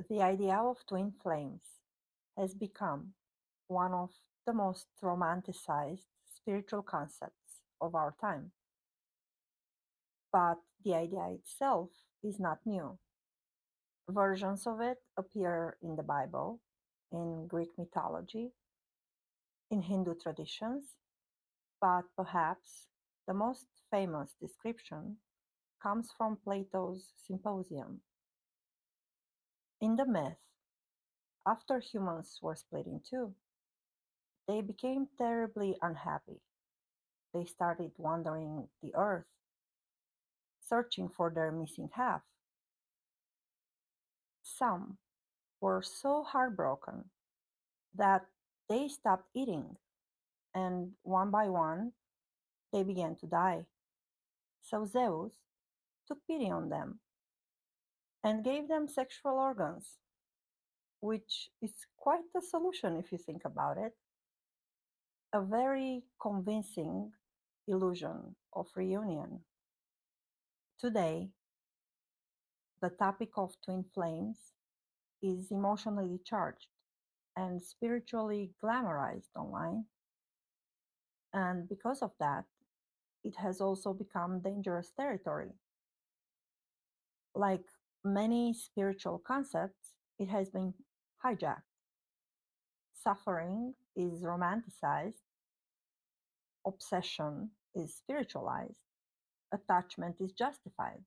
The idea of twin flames has become one of the most romanticized spiritual concepts of our time. But the idea itself is not new. Versions of it appear in the Bible, in Greek mythology, in Hindu traditions, but perhaps the most famous description comes from Plato's Symposium. In the myth, after humans were split in two, they became terribly unhappy. They started wandering the earth, searching for their missing half. Some were so heartbroken that they stopped eating, and one by one they began to die. So Zeus took pity on them and gave them sexual organs, which is quite a solution if you think about it. A very convincing illusion of reunion. Today, the topic of twin flames is emotionally charged and spiritually glamorized online, and because of that, it has also become dangerous territory. Like many spiritual concepts, it has been hijacked. Suffering is romanticized, obsession is spiritualized, attachment is justified.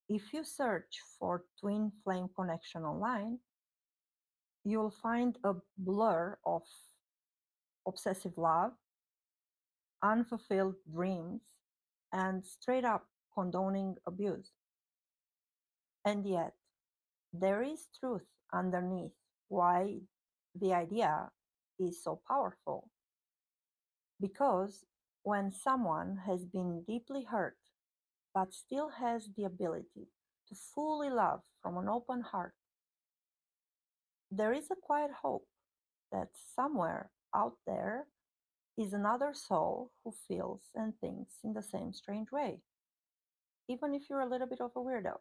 If you search for twin flame connection online, you'll find a blur of obsessive love, unfulfilled dreams, and straight up condoning abuse. And yet, there is truth underneath why the idea is so powerful. Because when someone has been deeply hurt but still has the ability to fully love from an open heart, there is a quiet hope that somewhere out there is another soul who feels and thinks in the same strange way, even if you're a little bit of a weirdo.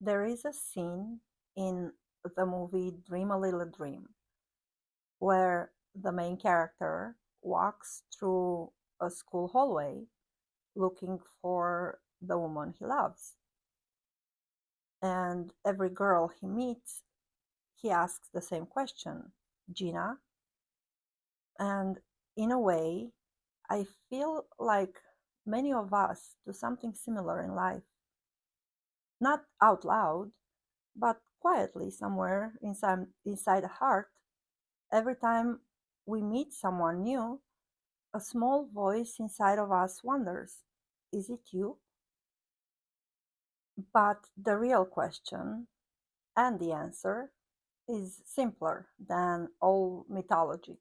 There is a scene in the movie Dream a Little Dream where the main character walks through a school hallway looking for the woman he loves. And every girl he meets, he asks the same question, Gina. And in a way, I feel like many of us do something similar in life. Not out loud, but quietly somewhere inside the heart. Every time we meet someone new, a small voice inside of us wonders, is it you? But the real question and the answer is simpler than all mythology.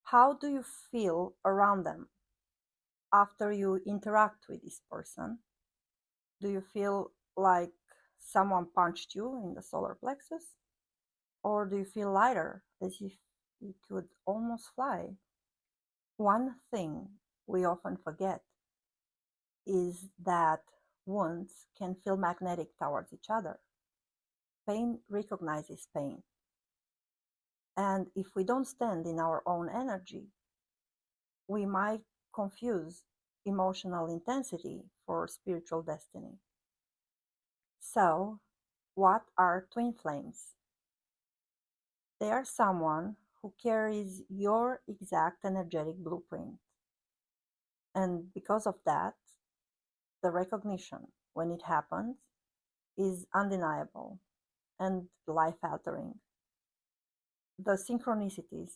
How do you feel around them after you interact with this person? Do you feel like someone punched you in the solar plexus? Or do you feel lighter, as if you could almost fly? One thing we often forget is that wounds can feel magnetic towards each other. Pain recognizes pain. And if we don't stand in our own energy, we might confuse emotional intensity for spiritual destiny. So, what are twin flames? They are someone who carries your exact energetic blueprint. And because of that, the recognition when it happens is undeniable and life altering. The synchronicities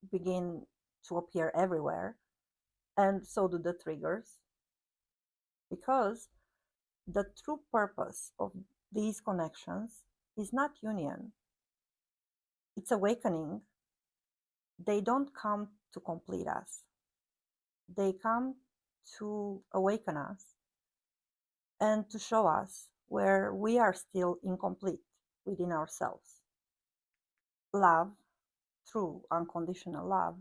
begin to appear everywhere, and so do the triggers, because the true purpose of these connections is not union, it's awakening. They don't come to complete us, they come to awaken us and to show us where we are still incomplete within ourselves. Love, true unconditional love,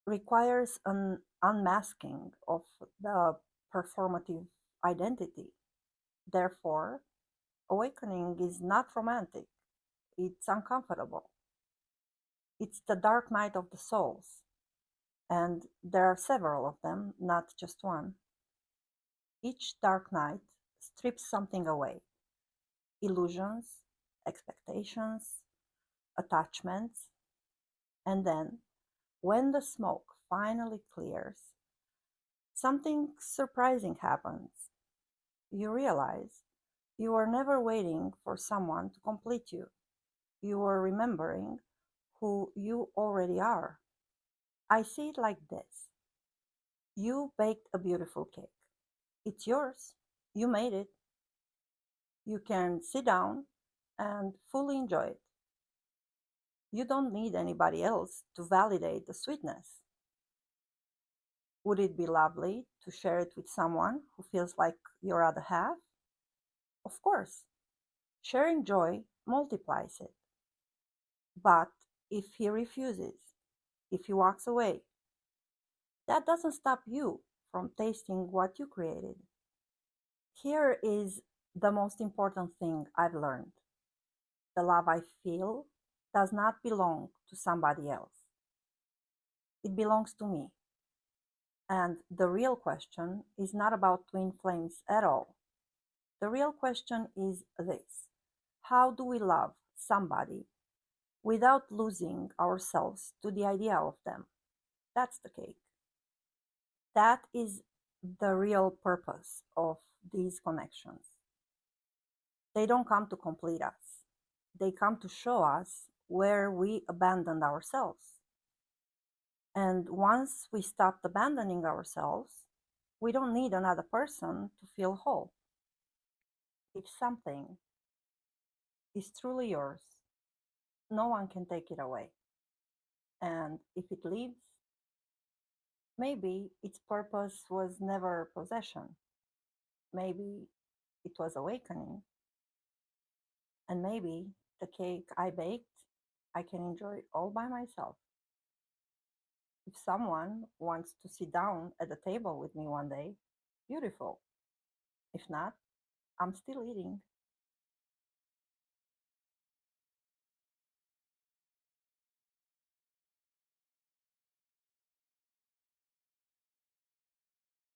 requires an unmasking of the performative identity. Therefore, awakening is not romantic, it's uncomfortable. It's the dark night of the souls, and there are several of them, not just one. Each dark night strips something away: illusions, expectations, attachments, and then, when the smoke finally clears, something surprising happens. You realize you were never waiting for someone to complete you. You were remembering who you already are. I see it like this: you baked a beautiful cake. It's yours. You made it. You can sit down and fully enjoy it. You don't need anybody else to validate the sweetness. Would it be lovely to share it with someone who feels like your other half? Of course. Sharing joy multiplies it. But if he refuses, if he walks away, that doesn't stop you from tasting what you created. Here is the most important thing I've learned: the love I feel does not belong to somebody else, it belongs to me. And the real question is not about twin flames at all. The real question is this: how do we love somebody without losing ourselves to the idea of them? That's the cake. That is the real purpose of these connections. They don't come to complete us, they come to show us where we abandoned ourselves. And once we stopped abandoning ourselves, we don't need another person to feel whole. If something is truly yours, no one can take it away. And if it leaves, maybe its purpose was never possession. Maybe it was awakening. And maybe the cake I baked, I can enjoy all by myself. If someone wants to sit down at the table with me one day, beautiful. If not, I'm still eating.